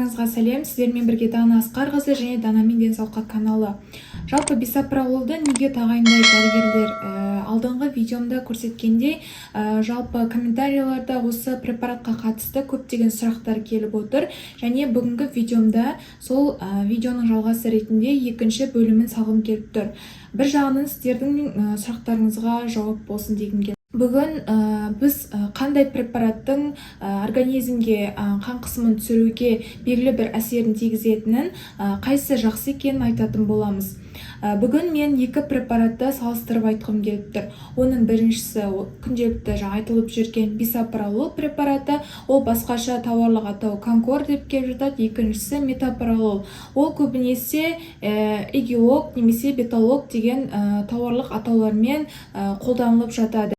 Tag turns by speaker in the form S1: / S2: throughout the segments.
S1: Барлықтарыңызға сәлем. Сіздермен бірге Дана Асқарқызы және Данамен денсаулыққа каналы. Жалпы бисопрололды неге тағайындайды дәрігерлер? Алдыңғы видеомда көрсеткендей, жалпы комментарийлерде осы препаратқа қатысты көптеген сұрақтар келіп отыр, және бүгінгі видеомда сол видеоның жалғасы ретінде екінші бөлімін салғым келіп тұр. Бір жағынан сіздердің сұрақтарыңызға жауап болсын дегім келді. Бүгін біз қандай препараттың организмге қан қысымын түсіруге белгілі бір әсерін тигізетінін, қайсы жақсы екенін айтатын боламыз. Бүгін мен екі препаратты салыстырып айтқым келіп тұр. Оның біріншісі күнделікті айтылып жүрген бисопролол препараты, ол басқаша тауарлық атау Конкор деп келіп жатады. Екіншісі метопролол. Ол көбінесе эгилок немесе беталок деген тауарлық атаулармен қолданылып жатады.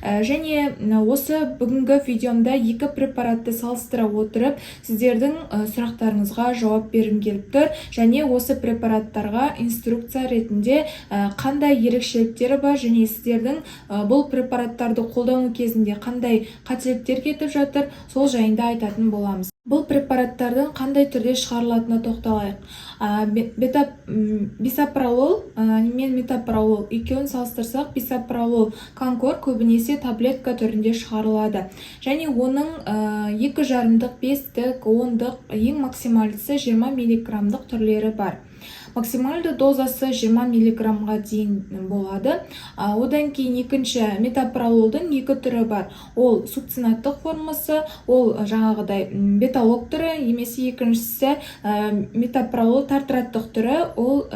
S1: Және осы бүгінгі видеомда екі препаратты салыстыра отырып, сіздердің сұрақтарыңызға жауап бергім келіп тұр, және осы препараттарға инструкция ретінде қандай ерекшеліктері бар, және сіздердің бұл препараттарды қолдану кезінде қандай қателіктер кетіп жатыр, сол жайында айтатын боламыз. Бұл препараттардың қандай түрде шығарылатынына тоқталайық. Бисопролол мен метопролол екеуін салыстырсақ, бисопролол Конкор көбінесе таблетка түрінде шығарылады. Және оның 2,5-дық, 5-дік, 10-дық, ең максималысы 20 мг түрлері бар. Максималды дозасы 20 мг дейін болады. Одан кейін екінші метопрололдың екі түрі бар. Ол сукцинаттық формасы, ол жаңағыдай беталок түрі, немесе екіншісі метопролол тартраттық түрі, ол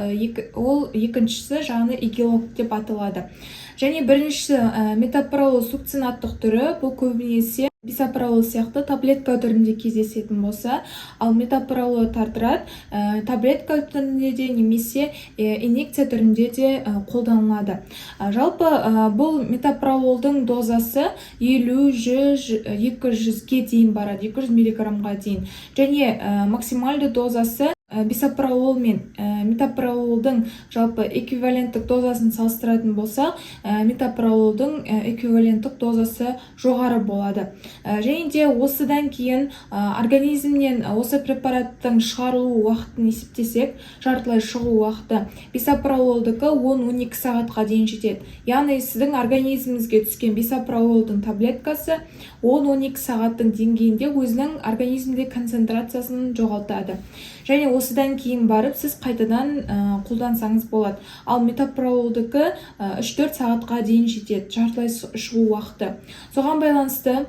S1: екіншісі жаңағы эгилок деп аталады. Және біріншісі метопролол сукцинаттық түрі, бұл көбінесе бисопролол сияқты таблетка түрінде кездесетін болса, ал метопролол тартрат таблетка түрінде де немесе инъекция түрінде де қолданылады. Жалпы бұл метопрололдың дозасы 50-100-200-ге дейін барады, 200 мг дейін. Және максималды дозасы бисопролол мен метопрололдың жалпы эквиваленттік дозасын салыстыратын болса, метопрололдың эквиваленттік дозасы жоғары болады. Және де осыдан кейін организмнен осы препараттың шығарылу уақытын есептесек, жартылай шығу уақыты бисопрололдікі 10-12 сағатқа дейін жетеді. Яғни сіздің организміңізге түскен бисопрололдың таблеткасы 10-12 сағаттың деңгейінде өзінің организмде концентрациясын жоғалтады. Және осыдан кейін барып сіз қайтадан қолдансаңыз болады. Ал метопрололдікі 3-4 сағатқа дейін жетеді, жартылай шығу уақыты. Соған байланысты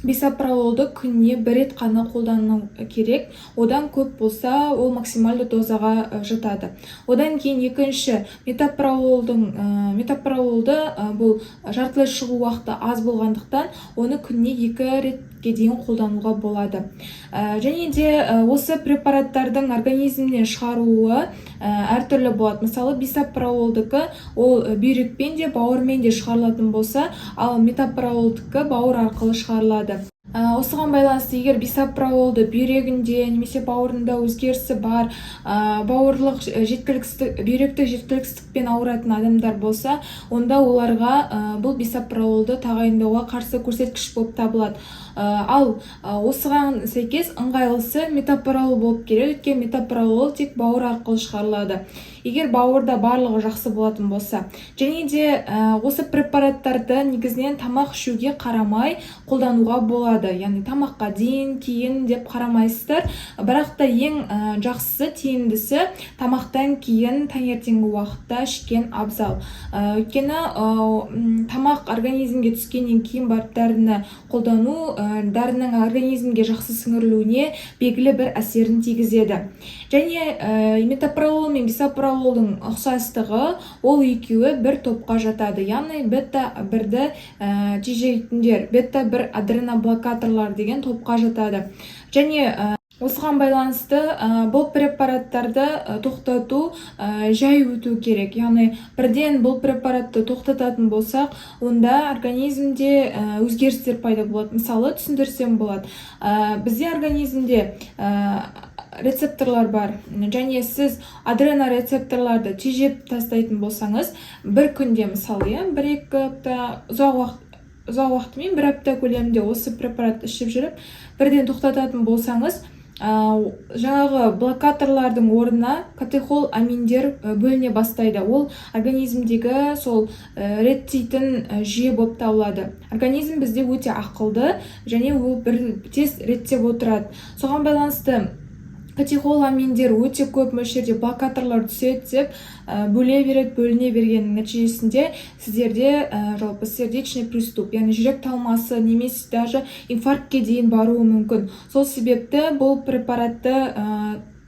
S1: бисопрололды күніне бір рет қана қолдану керек. Одан көп болса, ол максималды дозаға жатады. Одан кейін екінші метопрололды бұл жартылай шығу уақыты аз болғандықтан, оны күніне 2 ретке дейін қолдануға болады. Және де осы препараттардың организмнен шығаруы әртүрлі болады. Мысалы, бисопрололдікі ол бүйрекпен де, бауырмен де шығарылатын болса, ал метопрололдікі бауыр арқылы шығарылады. Осыған байланысты, егер бисопрололды бүйрегінде немесе бауырында өзгерісі бар, бүйректік жеткіліксіздікпен ауыратын адамдар болса, онда оларға бұл бисопрололды тағайындауға қарсы көрсеткіш болып табылады. Ал осыған сәйкес ыңғайлысы метопролол болып келеді, өйткені метопролол тек бауыр арқылы шығарылады. Егер бауырда барлығы жақсы болатын болса. Және де осы препараттарды негізінен тамақ ішуге қарамай қолдануға болады. Яғни тамаққа дейін, кейін деп қарамайсыздар. Бірақ та ең жақсысы, тиімдісі тамақтан кейін таңертеңгі уақытта ішкен абзал. Өйткені тамақ организмге түскеннен кейін барып дәріні қолдану, дәрінің организмге жақсы сіңірілуіне белгілі бір әсерін тигізеді. Және метопролол мен бисопрололдың ұқсастығы, ол екеуі бір топқа жатады. Яғни бета-1-ді тежейтіндер, бета-1 адреноблокаторлар деген топқа жатады. Және осыған байланысты бұл препараттарды тоқтату жай өту керек. Яғни бірден бұл препаратты тоқтататын болсақ, онда организмде өзгерістер пайда болады. Мысалы, түсіндірсем болады. Бізде организмде рецепторлар бар, және сіз адренорецепторларды тежеп тастайтын болсаңыз, бір күнде, мысалы, 1-2 апта, ұзақ уақытымен 1 апта көлемінде осы препаратты ішіп жүріп, бірден тоқтататын болсаңыз, жаңағы блокаторлардың орнына катехол аминдер бөліне бастайды. Ол организмдегі сол реттейтін жүйе болып табылады. Организм бізде өте ақылды және ол бір тез реттеп отырады. Соған байланысты катехоламиндер өте көп мөлшерде блокаторлар түседі деп бөліне бергеннің нәтижесінде сіздерде жалпы сердечный приступ, яғни жүрек талмасы немесе даже инфарктке дейін баруы мүмкін. Сол себепті бұл препаратты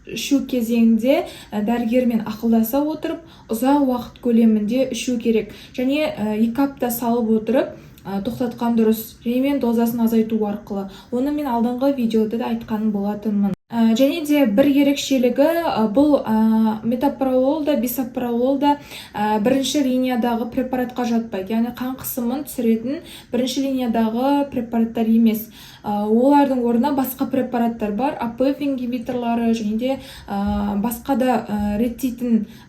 S1: ішу кезеңінде дәрігермен ақылдаса отырып ұзақ уақыт көлемінде ішу керек. Және 2 апта салып отырып тоқтатқан дұрыс. Және мен дозасын азайту арқылы. Оны мен алдыңғы видеода да айтқан болатынмын. Және де бір ерекшелігі бұл метапролол да бисопролол да бірінші линиядағы препаратқа жатпайды. Яғни қан қысымын түсіретін бірінші линиядағы препараттар емес. Олардың орнына басқа препараттар бар, АПФ ингибиторлары және де басқа да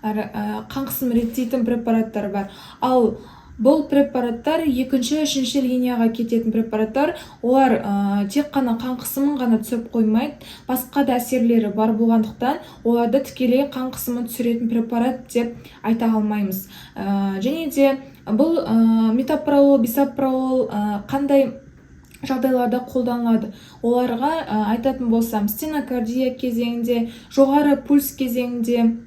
S1: қан қысымын реттейтін препараттар бар. Ал бұл препараттар екінші, үшінші линияға кететін препараттар, олар тек қана қан қысымын ғана түсіріп қоймайды, басқа да әсерлері бар болғандықтан, оларды тікелей қан қысымын түсіретін препарат деп айта алмаймыз. Және де бұл метапролол, бисопролол қандай жағдайларда қолданылады? Оларға айтатын болсам, стенокардия кезеңінде, жоғары пульс кезеңінде,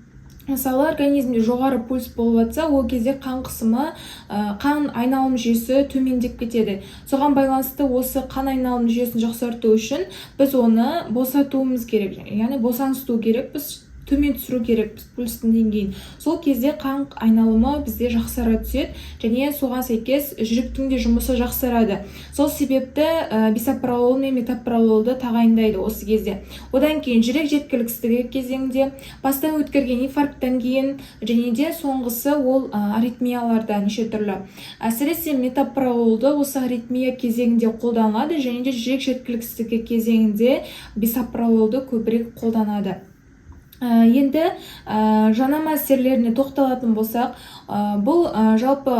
S1: мысалы организмде жоғары пульс болып жатса, ол кезде қан қысымы, қан айналым жүйесі төмендеп кетеді. Соған байланысты осы қан айналым жүйесін жақсарту үшін біз оны босатуымыз керек, яғни босаңсыту керек, біз төмен түсіру керек пульстың деңгейін. Сол кезде қан айналымы бізде жақсара түседі және соған сәйкес жүректің де жұмысы жақсарады. Сол себепті бисопролол мен метапрололды тағайындайды осы кезде. Одан кейін жүрек жеткіліксіздігі кезеңінде, бастан өткерген инфаркттан кейін және де соңғысы ол аритмияларда неше түрлі. Әсіресе метапрололды осы аритмия кезеңінде қолданылады және де жүрек жеткіліксіздігі кезеңінде бисопрололды көбірек қолданады. Енді жанама әсерлеріне тоқталатын болсақ, бұл жалпы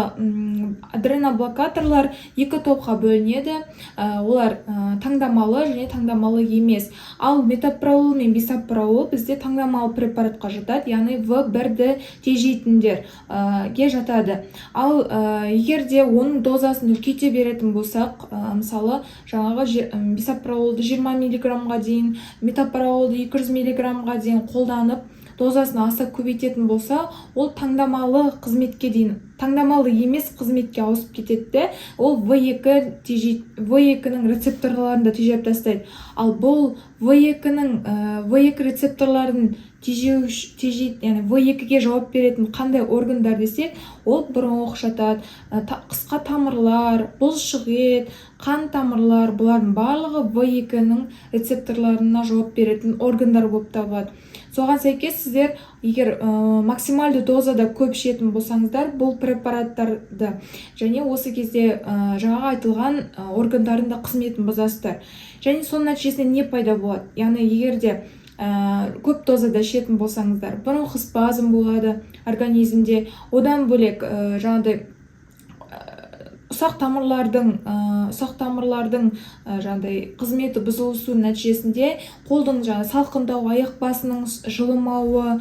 S1: адреноблокаторлар 2 топқа бөлінеді. Олар таңдамалы және таңдамалы емес. Ал метапролол мен бисопролол бізде таңдамалы препаратқа жатады, яғни В1-ді тежейтіндерге жатады. Ал егер де оның дозасын үлкейте беретін болсақ, мысалы жаңағы бисопрололды 20 мг дейін, метапрололды 200 мг дейін қолданып, дозасын аса көбейтетін болса, ол таңдамалы қызметке дейін, таңдамалы емес қызметке ауысып кетеді. Ол В2-ның рецепторларын тежеп тастайды. Ал бұл В2 рецепторларын тежейді, яғни В2-ге жауап беретін қандай органдар десек, ол бронх жатады, қысқа тамырлар, бұлшықет, қан тамырлар, бұлардың барлығы В2-ның рецепторларына жауап беретін органдар болып табылады. Соған сәйкес сіздер егер максималды дозада көп ішетін болсаңыздар, бұл препараттарды және осы кезде жаңағы айтылған органдардың да қызметін бұзасыздар. Және соның нәтижесінде не пайда болады? Яғни егер де көп дозада ішетін болсаңыздар, бронхоспазм болады организмде. Одан бөлек жаңағыдай ұсақ тамырлардың қызметі бұзылысу нәтижесінде қолдың салқындау, аяқ басының жылымауы,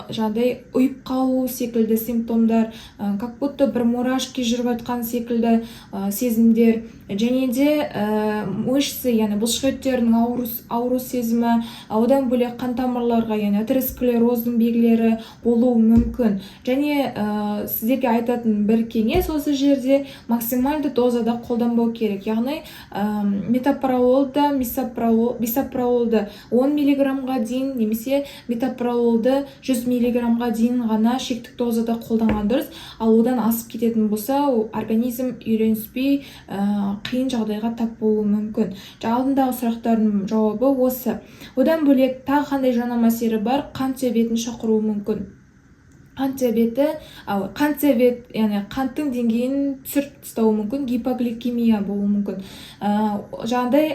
S1: ұйып қалу секілді симптомдар, как будто бір мурашки жүріп жатқан секілді сезімдер, және де мышцы, яғни бұлшықеттерінің ауру сезімі, одан бөлек қан тамырларға, яғни атеросклероздың белгілері болуы мүмкін. Және сіздерге айтатын бір кеңес осы жерде максималды дозада қолданбау керек. Яғни метапрололды, бисопрололды 10 мг дейін немесе метапрололды 100 мг дейін ғана шектік дозада қолданған дұрыс. Ал одан асып кететін болса, организм үйреніспей қиын жағдайға тап болуы мүмкін. Алдындағы сұрақтардың жауабы осы. Одан бөлек тағы қандай жанама әсері бар? Қан диабетін шақыруы мүмкін. Қан диабеті, яғни қанттың деңгейін түсіріп тастауы мүмкін, гипогликемия болуы мүмкін. Жаңағыдай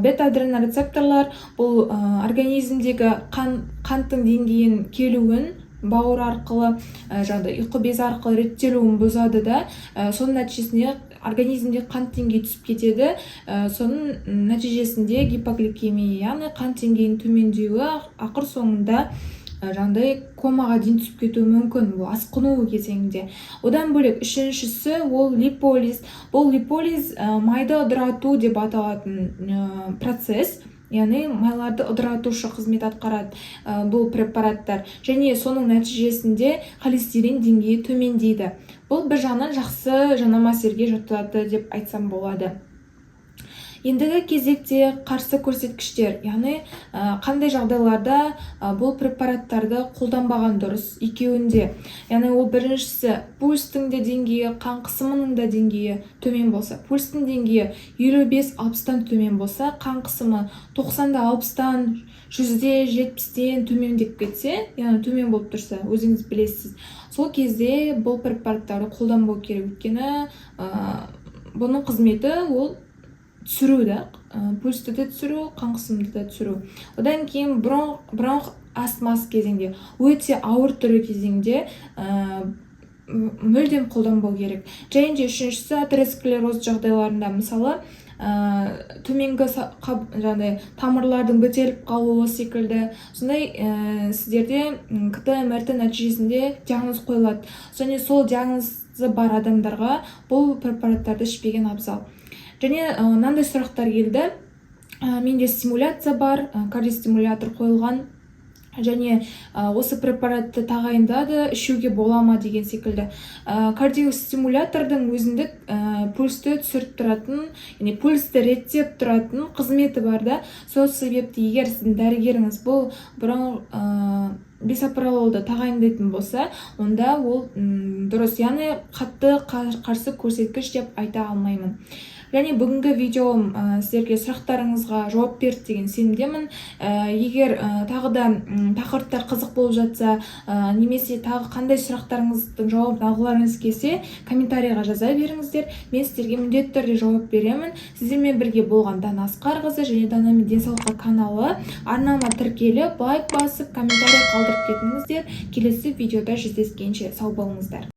S1: бета-адренорецепторлар бұл организмдегі қанттың деңгейін келуін бауыр арқылы, ұйқы безі арқылы реттелуін бұзады да, соның нәтижесінде организмде қант деңгейі түсіп кетеді. Соның нәтижесінде гипогликемия, яғни қант деңгейінің төмендеуі ақыр соңында жаңағыдай комаға дейін түсіп кетуі мүмкін, бұл асқыну кезеңінде. Одан бөлек үшіншісі ол липолиз. Бұл липолиз майды ыдырату деп аталатын процесс, яғни майларды ыдыратушы қызмет атқарады бұл препараттар, және соның нәтижесінде холестерин деңгейі төмендейді. Бұл бір жағынан жақсы жанама әсерге жатады деп айтсам болады. Ендігі кезекте қарсы көрсеткіштер, яғни қандай жағдайларда бұл препараттарды қолданбаған дұрыс екеуінде. Яғни ол біріншісі пульстың да деңгейі, қан қысымының да деңгейі төмен болса, пульстың деңгейі 55-60-тан төмен болса, қан қысымы 90-60-тан 100-70-тен төмендеп кетсе, яғни төмен болып тұрса, өзіңіз білесіз. Сол кезде бұл препараттарды қолданбау керек, өйткені бұның қызметі ол түсіру да, пульсті де түсіру, қан қысымды да түсіру. Одан кейін бронх астмасы кезеңде, өте ауыр түрі кезеңде мүлдем қолданбау керек. Және де үшіншісі атеросклероз жағдайларында, мысалы төменгі тамырлардың бітеліп қалуы секілді, сондай сіздерде КТ МРТ нәтижесінде диагноз қойылады. Және сол диагнозы бар адамдарға бұл препараттарды ішпеген абзал. Және мынандай сұрақтар келді. Менде стимуляция бар, кардиостимулятор қойылған, және осы препаратты тағайындады, ішуге бола ма деген секілді. Кардиостимулятордың өзіндік пульсті түсіріп тұратын, яғни пульсті реттеп тұратын қызметі бар да. Сол себепті егер сіздің дәрігеріңіз бұл бисопрололды тағайындайтын болса, онда ол дұрыс, яғни қатты қарсы көрсеткіш деп айта алмаймын. Және бүгінгі видеом сіздерге сұрақтарыңызға жауап берді деген сенімдемін. Егер тағы да тақырыптар қызық болып жатса, немесе тағы қандай сұрақтарыңыздың жауабын алғыларыңыз келсе, комментарийға жаза беріңіздер. Мен сіздерге міндетті түрде жауап беремін. Сіздермен бірге болған Дана Асқарқызы және Дана мен денсаулыққа каналы. Арнама тіркеліп, лайк басып, комментарий қалдырып кетіңіздер. Келесі видеода жүздескенше сау болыңыздар.